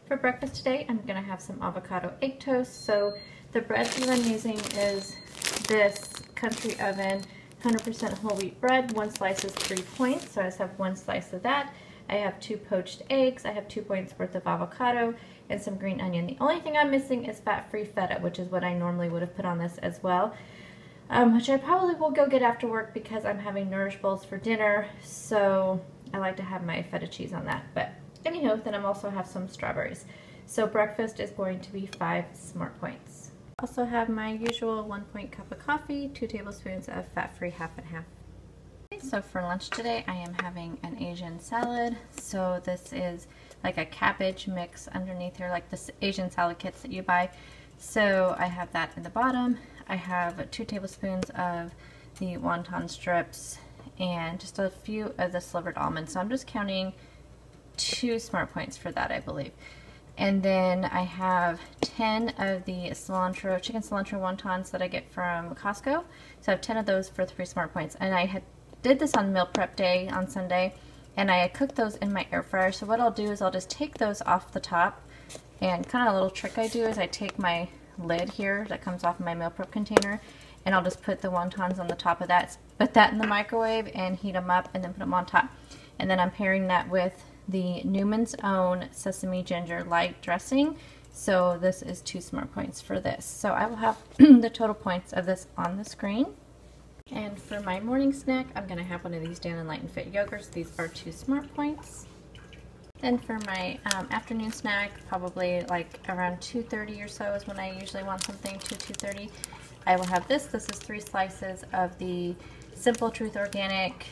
For breakfast today, I'm going to have some avocado egg toast. So the bread that I'm using is this Country Oven 100% whole wheat bread. One slice is 3 points, so I just have one slice of that. I have 2 poached eggs, I have 2 points worth of avocado, and some green onion. The only thing I'm missing is fat-free feta, which is what I normally would have put on this as well, which I probably will go get after work because I'm having Nourish Bowls for dinner, so I like to have my feta cheese on that. But anyhow, then I'm also have some strawberries. So breakfast is going to be 5 smart points. Also have my usual 1 cup of coffee, 2 tablespoons of fat-free half and half. So for lunch today, I am having an Asian salad. So this is like a cabbage mix underneath here, like the Asian salad kits that you buy. So I have that in the bottom. I have 2 tablespoons of the wonton strips and just a few of the slivered almonds. So I'm just counting 2 smart points for that, I believe. And then I have 10 of the cilantro, chicken cilantro wontons that I get from Costco. So I have 10 of those for 3 smart points. And I did this on meal prep day on Sunday, and I cooked those in my air fryer. So what I'll do is I'll just take those off the top, and kind of a little trick I do is I take my lid here that comes off my meal prep container, and I'll just put the wontons on the top of that, put that in the microwave and heat them up and then put them on top. And then I'm pairing that with the Newman's Own sesame ginger light dressing. So this is 2 smart points for this. So I will have the total points of this on the screen. And for my morning snack, I'm going to have one of these Dan & Light and Fit yogurts. These are 2 smart points. Then for my afternoon snack, probably like around 2:30 or so is when I usually want something, 2:30. I will have this. This is 3 slices of the Simple Truth Organic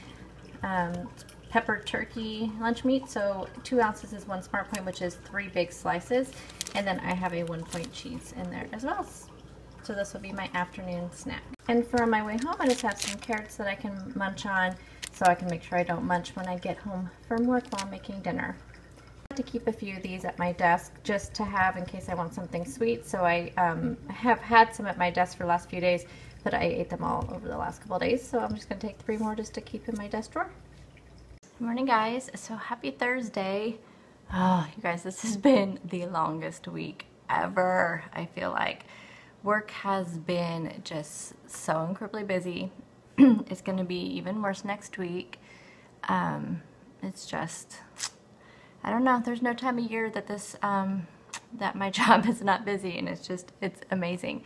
pepper turkey lunch meat. So 2 ounces is 1 smart point, which is 3 big slices. And then I have a 1 point cheese in there as well. So this will be my afternoon snack. And for my way home, I just have some carrots that I can munch on so I can make sure I don't munch when I get home from work while making dinner. I like to keep a few of these at my desk just to have in case I want something sweet. So I have had some at my desk for the last few days, but I ate them all over the last couple of days. So I'm just going to take 3 more just to keep in my desk drawer. Good morning, guys. So happy Thursday. Oh, you guys, this has been the longest week ever, I feel like. Work has been just so incredibly busy. It's going to be even worse next week. It's just, I don't know, there's no time of year that this, that my job is not busy, and it's amazing.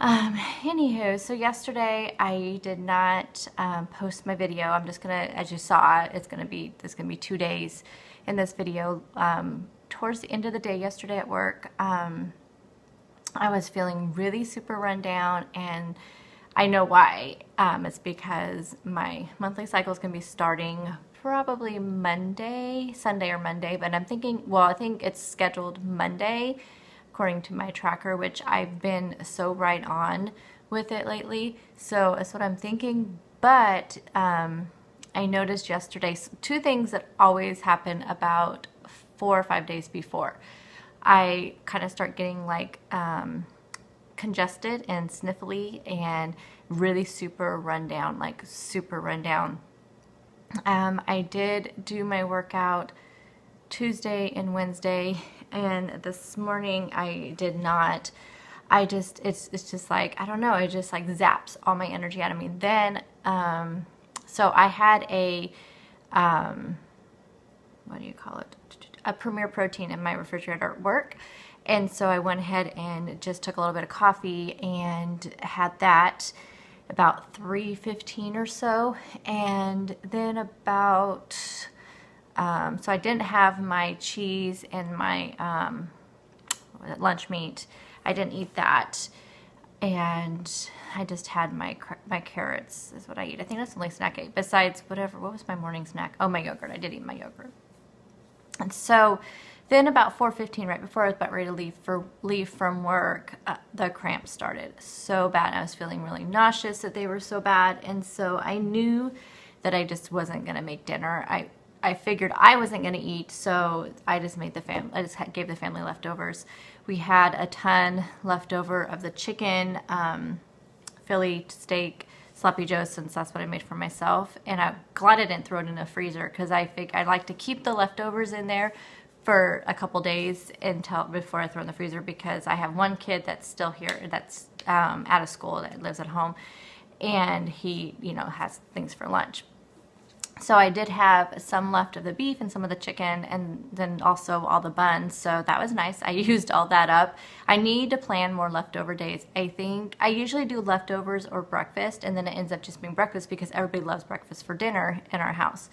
Anywho, so yesterday I did not post my video. I'm just gonna, as you saw, there's gonna be 2 days in this video. Towards the end of the day yesterday at work, I was feeling really super run down, and I know why. It's because my monthly cycle is going to be starting probably Sunday or Monday, but I'm thinking, well, I think it's scheduled Monday according to my tracker, which I've been so right on with it lately. So that's what I'm thinking. But I noticed yesterday 2 things that always happen about 4 or 5 days before. I kind of start getting like congested and sniffly and really super run down, like super run down. I did do my workout Tuesday and Wednesday, and this morning I did not. It's just like, I don't know, it just like zaps all my energy out of me. Then, so I had a, what do you call it? A Premier Protein in my refrigerator at work, and so I went ahead and just took a little bit of coffee and had that about 3:15 or so, and then about so I didn't have my cheese and my lunch meat. I didn't eat that, and I just had my carrots is what I eat. I think that's the only snack I ate besides whatever. What was my morning snack? Oh, my yogurt. I did eat my yogurt. And so then about 4:15, right before I was about ready to leave from work, the cramps started so bad. I was feeling really nauseous that they were so bad. And so I knew that I just wasn't going to make dinner. I figured I wasn't going to eat, so I just made gave the family leftovers. We had a ton left over of the chicken, Philly steak, sloppy joe, since that's what I made for myself. And I'm glad I didn't throw it in the freezer, because I like to keep the leftovers in there for a couple days before I throw in the freezer, because I have one kid that's still here, that's out of school, that lives at home, and he, you know, has things for lunch. So I did have some left of the beef and some of the chicken, and then also all the buns, so that was nice. I used all that up. I need to plan more leftover days. I think I usually do leftovers or breakfast, and then it ends up just being breakfast because everybody loves breakfast for dinner in our house.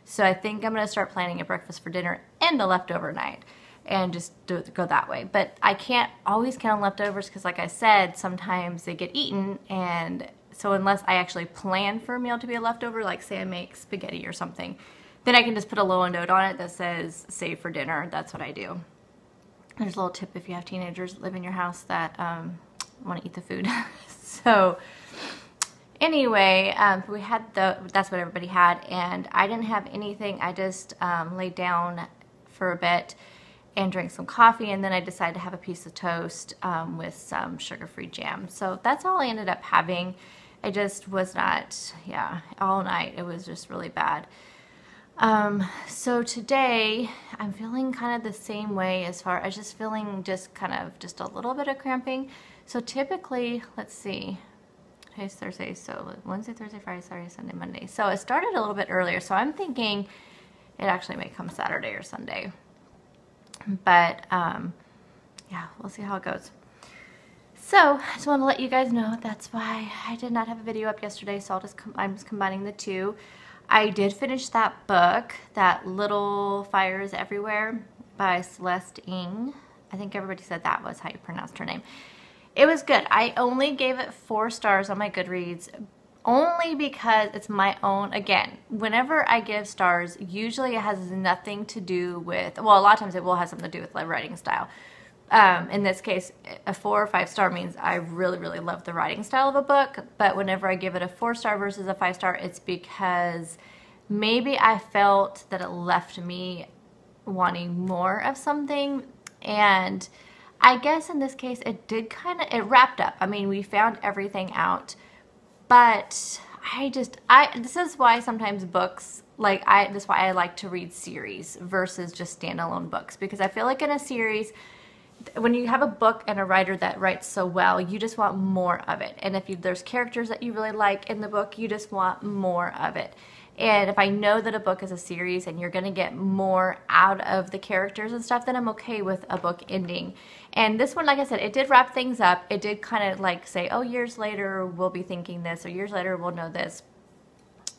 So I think I'm going to start planning a breakfast for dinner and a leftover night, and just go that way. But I can't always count on leftovers because, like I said, sometimes they get eaten, and so unless I actually plan for a meal to be a leftover, like say I make spaghetti or something, then I can just put a little note on it that says save for dinner. That's what I do. There's a little tip if you have teenagers that live in your house that want to eat the food. So anyway, we had that's what everybody had, and I didn't have anything. I just laid down for a bit and drank some coffee, and then I decided to have a piece of toast with some sugar-free jam. So that's all I ended up having. I just was not, yeah, all night. It was just really bad. So today I'm feeling kind of the same way, as far as just feeling just kind of just a little bit of cramping. So typically, let's see, today's Thursday, so Wednesday, Thursday, Friday, Saturday, Sunday, Monday. So it started a little bit earlier, so I'm thinking it actually may come Saturday or Sunday. But yeah, we'll see how it goes. So I just want to let you guys know that's why I did not have a video up yesterday, so I'm just combining the two. I did finish that book, that Little Fires Everywhere by Celeste Ng. I think everybody said that was how you pronounced her name. It was good. I only gave it 4 stars on my Goodreads, only because it's my own. Again, whenever I give stars, usually it has nothing to do with, well, a lot of times it will have something to do with my writing style. In this case, a 4 or 5 star means I really, really love the writing style of a book, but whenever I give it a 4 star versus a 5 star, it's because maybe I felt that it left me wanting more of something, and I guess in this case it did kind of, it wrapped up. I mean, we found everything out, but this is why sometimes books, that's why I like to read series versus just standalone books, because I feel like in a series, when you have a book and a writer that writes so well, you just want more of it. And if there's characters that you really like in the book, you just want more of it. And if I know that a book is a series and you're going to get more out of the characters and stuff, then I'm okay with a book ending. And this one, like I said, it did wrap things up. It did kind of like say, oh, years later we'll be thinking this, or years later we'll know this.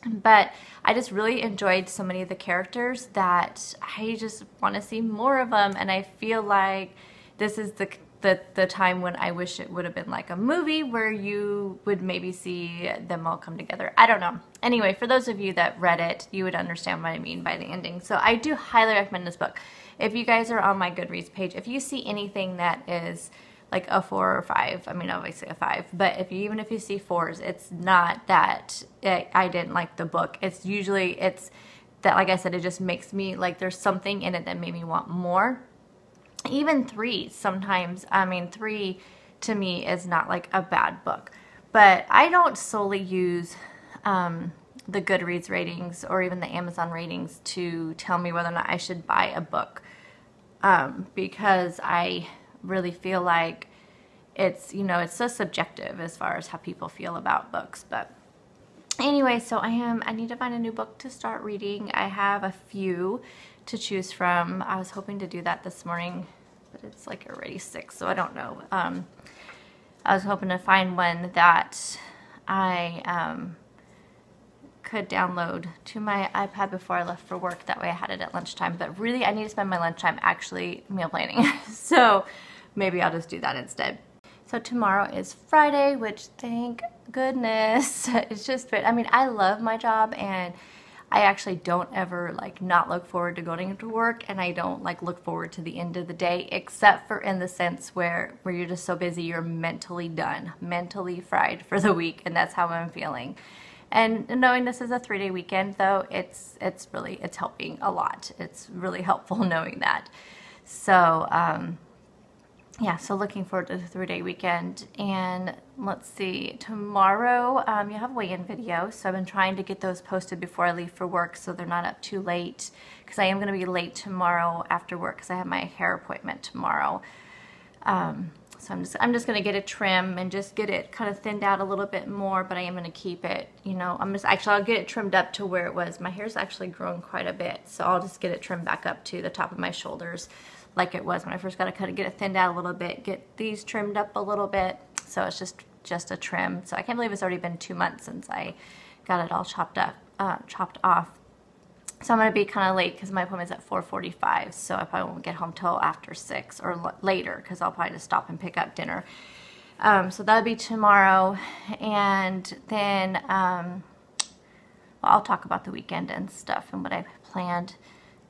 But I just really enjoyed so many of the characters that I just want to see more of them. And I feel like this is the time when I wish it would have been like a movie where you would maybe see them all come together. I don't know. Anyway, for those of you that read it, you would understand what I mean by the ending. So I do highly recommend this book. If you guys are on my Goodreads page, if you see anything that is like a 4 or 5, I mean obviously a 5, but even if you see 4s, it's not that I didn't like the book. It's usually, it's that, like I said, it just makes me like there's something in it that made me want more. Even 3s sometimes, I mean 3 to me is not like a bad book, but I don't solely use the Goodreads ratings or even the Amazon ratings to tell me whether or not I should buy a book, because I really feel like it's, you know, it's so subjective as far as how people feel about books. But anyway, so I need to find a new book to start reading. I have a few to choose from. I was hoping to do that this morning, but it's like already 6, so I don't know. I was hoping to find one that I could download to my iPad before I left for work. That way I had it at lunchtime, but really I need to spend my lunchtime actually meal planning. So maybe I'll just do that instead. So tomorrow is Friday, which thank goodness. It's just, I mean, I love my job, and I actually don't ever like not look forward to going to work, and I don't like look forward to the end of the day, except for in the sense where you're just so busy you're mentally done, mentally fried for the week, and that's how I'm feeling. And knowing this is a 3-day weekend, though, it's helping a lot. It's really helpful knowing that. So yeah, so looking forward to the 3-day weekend. And let's see, tomorrow you have a weigh-in video, so I've been trying to get those posted before I leave for work so they're not up too late, because I am going to be late tomorrow after work because I have my hair appointment tomorrow. So I'm just going to get a trim and just get it kind of thinned out a little bit more, but I am going to keep it, you know, I'll get it trimmed up to where it was. My hair's actually grown quite a bit, so I'll just get it trimmed back up to the top of my shoulders like it was when I first got it. Kind of get it thinned out a little bit, get these trimmed up a little bit, so it's just a trim. So I can't believe it's already been 2 months since I got it all chopped off. So I'm going to be kind of late because my appointment's at 4:45, so I probably won't get home till after 6 or later because I'll probably just stop and pick up dinner. So that'll be tomorrow, and then well, I'll talk about the weekend and stuff and what I planned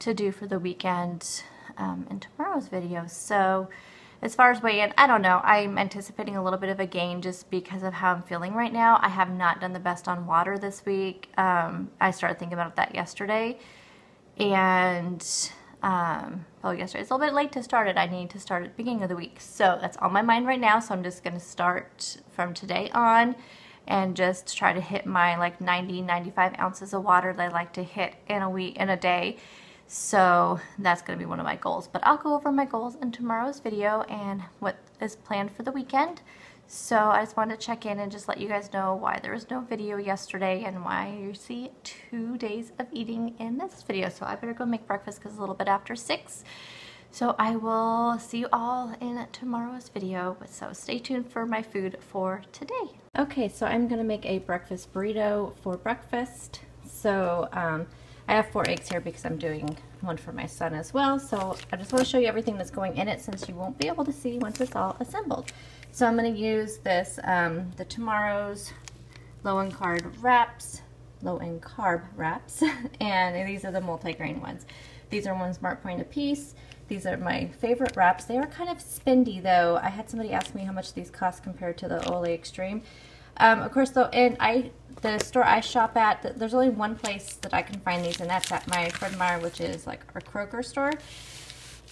to do for the weekend in tomorrow's video. So as far as weigh-in, I don't know. I'm anticipating a little bit of a gain just because of how I'm feeling right now. I have not done the best on water this week. I started thinking about that yesterday. And, well, yesterday. It's a little bit late to start it. I need to start at the beginning of the week. So that's on my mind right now. So I'm just going to start from today on and just try to hit my like 90-95 ounces of water that I like to hit in a day. So that's going to be one of my goals, but I'll go over my goals in tomorrow's video and what is planned for the weekend. So I just wanted to check in and just let you guys know why there was no video yesterday and why you see 2 days of eating in this video. So I better go make breakfast because it's a little bit after 6. So I will see you all in tomorrow's video. So stay tuned for my food for today. Okay, so I'm going to make a breakfast burrito for breakfast. So I have 4 eggs here because I'm doing one for my son as well. So I just want to show you everything that's going in it since you won't be able to see once it's all assembled. So I'm going to use this, the Tomorrow's low-in carb wraps, and these are the multi-grain ones. These are 1 smart point apiece. These are my favorite wraps. They are kind of spendy though. I had somebody ask me how much these cost compared to the Ole Extreme. Of course though, and the store I shop at, there's only one place that I can find these, and that's at my Fred Meyer, which is like our Kroger store.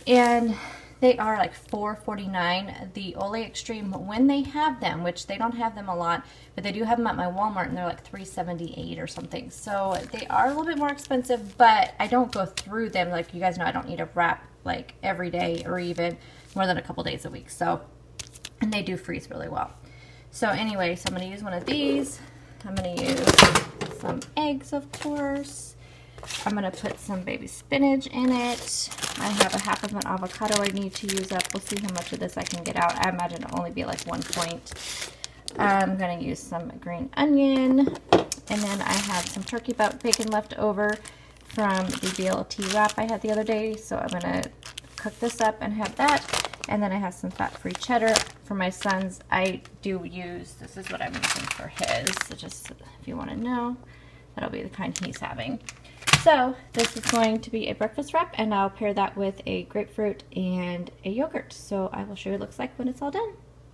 And they are like $4.49. The Ole Extreme, when they have them, which they don't have them a lot, but they do have them at my Walmart, and they're like $3.78 or something. So they are a little bit more expensive, but I don't go through them. Like you guys know, I don't need a wrap like every day or even more than a couple days a week. So, and they do freeze really well. So anyway, so I'm going to use one of these. I'm going to use some eggs, of course. I'm going to put some baby spinach in it. I have a half of an avocado I need to use up. We'll see how much of this I can get out. I imagine it'll only be like 1 point. I'm going to use some green onion. And then I have some turkey bacon left over from the BLT wrap I had the other day. So I'm going to cook this up and have that. And then I have some fat-free cheddar for my son's. I do use, this is what I'm using for his. So just if you want to know, that'll be the kind he's having. So this is going to be a breakfast wrap, and I'll pair that with a grapefruit and a yogurt. So I will show you what it looks like when it's all done.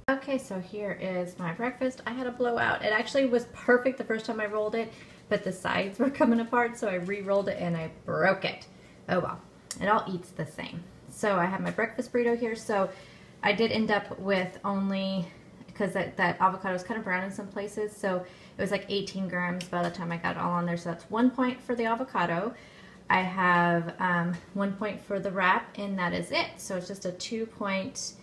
Okay, so here is my breakfast. I had a blowout. It actually was perfect the first time I rolled it, but the sides were coming apart, so I re-rolled it and I broke it. Oh well, it all eats the same. So I have my breakfast burrito here. So I did end up with only, because that avocado is kind of brown in some places, so it was like 18 grams by the time I got it all on there. So that's 1 point for the avocado. I have 1 point for the wrap, and that is it. So it's just a 2 point,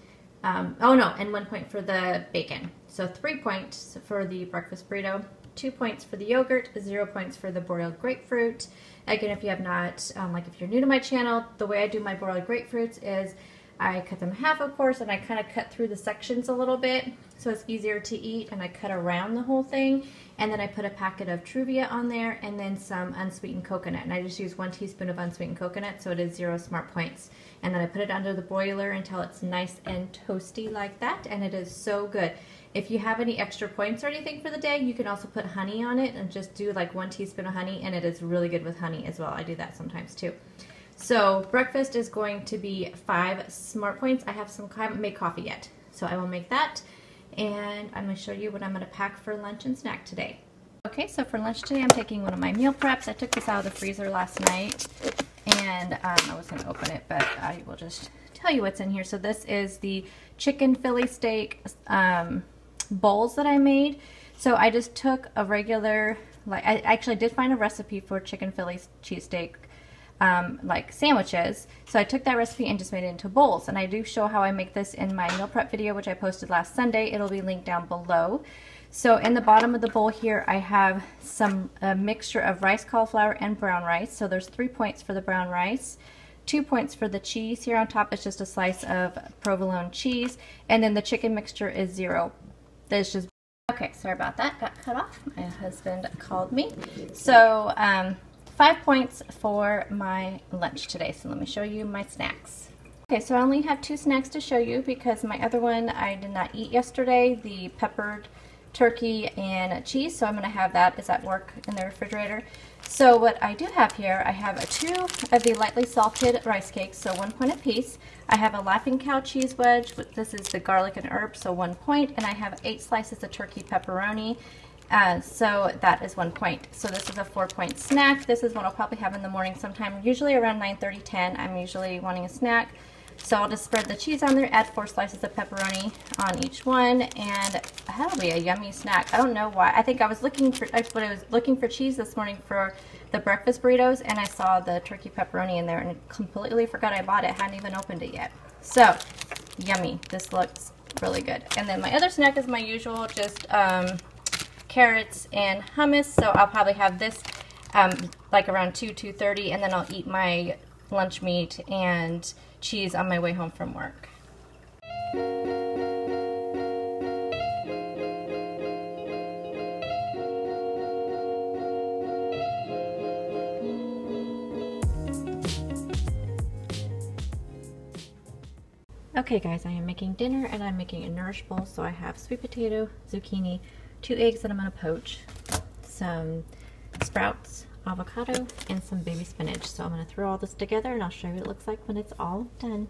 and 1 point for the bacon. So 3 points for the breakfast burrito, 2 points for the yogurt, 0 points for the boiled grapefruit. Again, if you have not, like if you're new to my channel, the way I do my boiled grapefruits is I cut them in half, of course, and I kind of cut through the sections a little bit so it's easier to eat, and I cut around the whole thing, and then I put a packet of Truvia on there and then some unsweetened coconut, and I just use 1 teaspoon of unsweetened coconut, so it is 0 smart points. And then I put it under the boiler until it's nice and toasty like that, and it is so good. If you have any extra points or anything for the day, you can also put honey on it and just do like 1 teaspoon of honey, and it is really good with honey as well. I do that sometimes too. So breakfast is going to be 5 smart points. I haven't made coffee yet, so I will make that, and I'm going to show you what I'm going to pack for lunch and snack today. Okay, so for lunch today I'm taking one of my meal preps. I took this out of the freezer last night, and I was going to open it, but I will just tell you what's in here. So this is the chicken Philly steak bowls that I made. So I just took a regular, like I actually did find a recipe for chicken Philly cheesesteak like sandwiches. So I took that recipe and just made it into bowls. And I do show how I make this in my meal prep video, which I posted last Sunday. It'll be linked down below. So in the bottom of the bowl here, I have a mixture of rice, cauliflower, and brown rice. So there's 3 points for the brown rice, 2 points for the cheese. Here on top is just a slice of provolone cheese. And then the chicken mixture is 0. There's just, okay, sorry about that, got cut off. My husband called me. So 5 points for my lunch today. So let me show you my snacks. Okay, so I only have 2 snacks to show you because my other one I did not eat yesterday, the peppered turkey and cheese. So I'm going to have that. It's at work in the refrigerator. So what I do have here, I have 2 of the lightly salted rice cakes, so 1 point apiece. I have a Laughing Cow cheese wedge. This is the garlic and herb, so 1 point. And I have 8 slices of turkey pepperoni. So that is 1 point. So this is a 4-point snack. This is what I'll probably have in the morning sometime, usually around 9:30, 10. I'm usually wanting a snack. So I'll just spread the cheese on there, add 4 slices of pepperoni on each one, and that'll be a yummy snack. I don't know why. I think I was looking for cheese this morning for the breakfast burritos, and I saw the turkey pepperoni in there and completely forgot I bought it. Hadn't even opened it yet. So yummy. This looks really good. And then my other snack is my usual, just carrots and hummus. So I'll probably have this like around 2:30, and then I'll eat my lunch meat and cheese on my way home from work. Okay guys, I am making dinner and I'm making a Nourish bowl. So I have sweet potato, zucchini, 2 eggs that I'm going to poach, some sprouts, avocado, and some baby spinach. So I'm going to throw all this together and I'll show you what it looks like when it's all done.